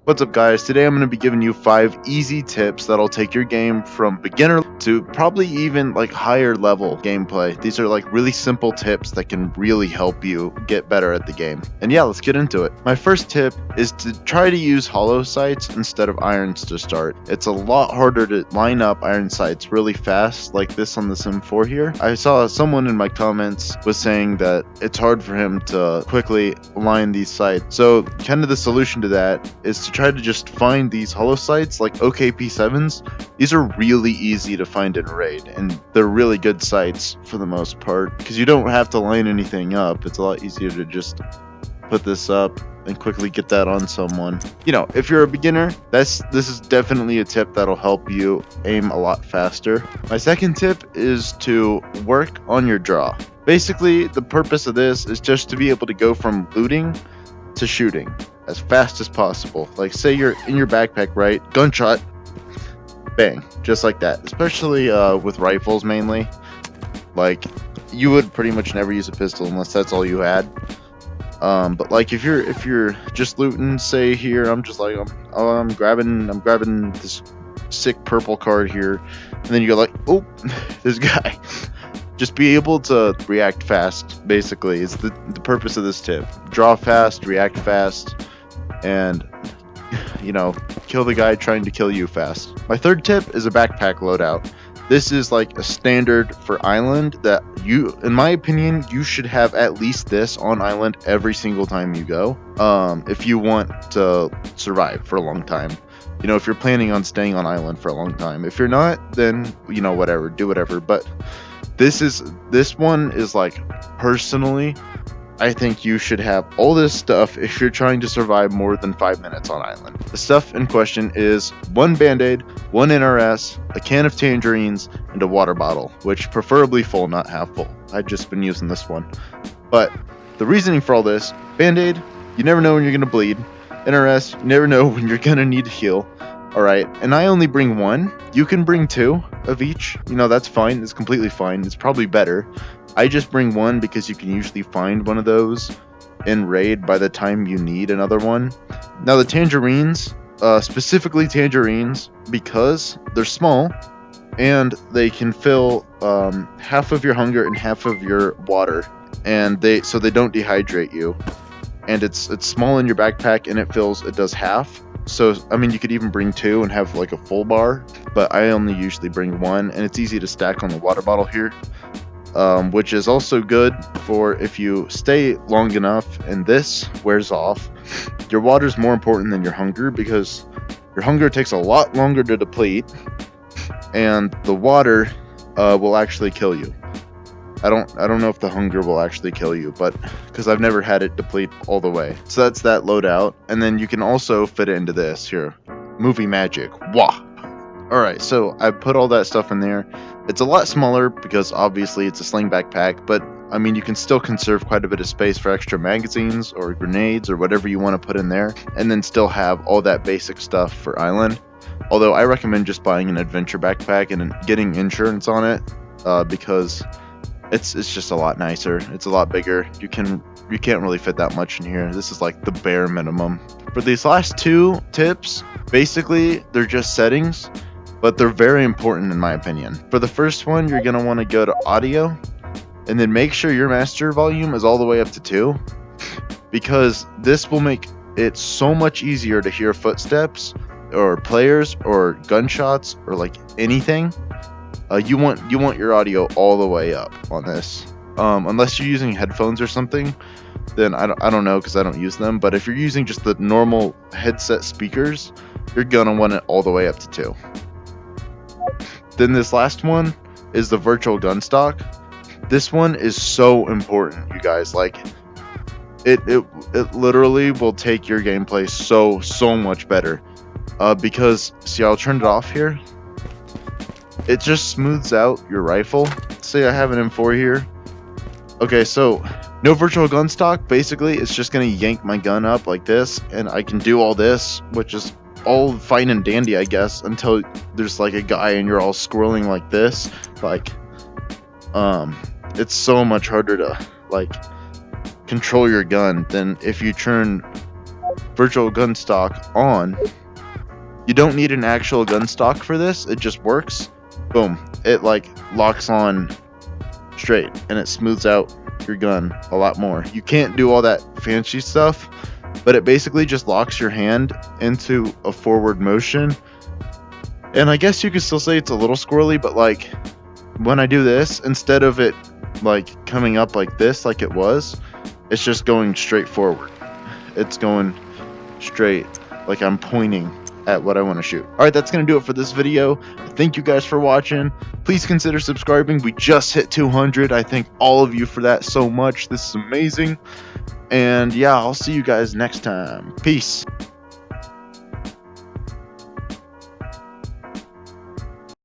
What's up, guys? Today I'm going to be giving you 5 easy tips that'll take your game from beginner to probably even like higher level gameplay. These are like really simple tips that can really help you get better at the game. And yeah, let's get into it. My first tip is to try to use hollow sights instead of irons to start. It's a lot harder to line up iron sights really fast like this on the Sim 4 here. I saw someone in my comments was saying that it's hard for him to quickly line these sights. So kind of the solution to that is to try to just find these hollow sights like OKP7s. These are really easy to find in raid, and they're really good sights for the most part because you don't have to line anything up. It's a lot easier to just put this up and quickly get that on someone. You know, if you're a beginner, this is definitely a tip that'll help you aim a lot faster. My second tip is to work on your draw. Basically, the purpose of this is just to be able to go from looting to shooting as fast as possible. Like, say you're in your backpack, right? Gunshot, bang, just like that. Especially with rifles mainly. Like, you would pretty much never use a pistol unless that's all you had. But like if you're just looting, say here, I'm just like I'm grabbing this sick purple card here, and then you go like, oh, this guy. Just be able to react fast, basically, is the purpose of this tip. Draw fast, react fast, and, you know, kill the guy trying to kill you fast. My third tip is a backpack loadout. This is like a standard for island that you, in my opinion, you should have at least this on island every single time you go. If you want to survive for a long time. You know, if you're planning on staying on island for a long time. If you're not, then, you know, whatever, do whatever. But this one is like, personally, I think you should have all this stuff if you're trying to survive more than 5 minutes on island. The stuff in question is 1 band-aid, 1 NRS, a can of tangerines, and a water bottle, which preferably full, not half full. I've just been using this one. But the reasoning for all this: band-aid, you never know when you're gonna bleed. NRS, you never know when you're gonna need to heal. Alright, and I only bring 1. You can bring 2 of each. You know, that's fine. It's completely fine. It's probably better. I just bring 1 because you can usually find one of those in raid by the time you need another one. Now the tangerines, specifically tangerines, because they're small and they can fill half of your hunger and half of your water, and they don't dehydrate you. And it's small in your backpack, and it does half. So, I mean, you could even bring 2 and have like a full bar, but I only usually bring 1, and it's easy to stack on the water bottle here, which is also good for if you stay long enough and this wears off. Your water is more important than your hunger because your hunger takes a lot longer to deplete, and the water will actually kill you. I don't know if the hunger will actually kill you, but because I've never had it deplete all the way. So that's that loadout, and then you can also fit it into this here, movie magic. Wah! Alright, so I put all that stuff in there. It's a lot smaller because obviously it's a sling backpack, but I mean, you can still conserve quite a bit of space for extra magazines or grenades or whatever you want to put in there, and then still have all that basic stuff for island. Although I recommend just buying an adventure backpack and getting insurance on it, because it's just a lot nicer. It's a lot bigger. You can't really fit that much in here. This is like the bare minimum. For these last 2 tips, basically they're just settings, but they're very important in my opinion. For the first one, you're gonna want to go to audio, and then make sure your master volume is all the way up to 2, because this will make it so much easier to hear footsteps or players or gunshots or like anything. You want your audio all the way up on this, unless you're using headphones or something. Then I don't know, because I don't use them. But if you're using just the normal headset speakers, you're gonna want it all the way up to 2. Then this last one is the virtual gun stock. This one is so important, you guys. Like, it literally will take your gameplay so much better. Because see, I'll turn it off here. It just smooths out your rifle. Say I have an M4 here. Okay, so no virtual gun stock. Basically, it's just gonna yank my gun up like this, and I can do all this, which is all fine and dandy, I guess, until there's like a guy and you're all scrolling like this. Like, it's so much harder to like control your gun than if you turn virtual gun stock on. You don't need an actual gun stock for this, it just works. Boom, it like locks on straight and it smooths out your gun a lot more. You can't do all that fancy stuff, but it basically just locks your hand into a forward motion. And I guess you could still say it's a little squirrely, but like when I do this, instead of it like coming up like this like it was, it's just going straight forward. It's going straight, like I'm pointing at what I want to shoot. Alright, that's going to do it for this video. Thank you guys for watching. Please consider subscribing. We just hit 200. I thank all of you for that so much. This is amazing. And yeah, I'll see you guys next time. Peace.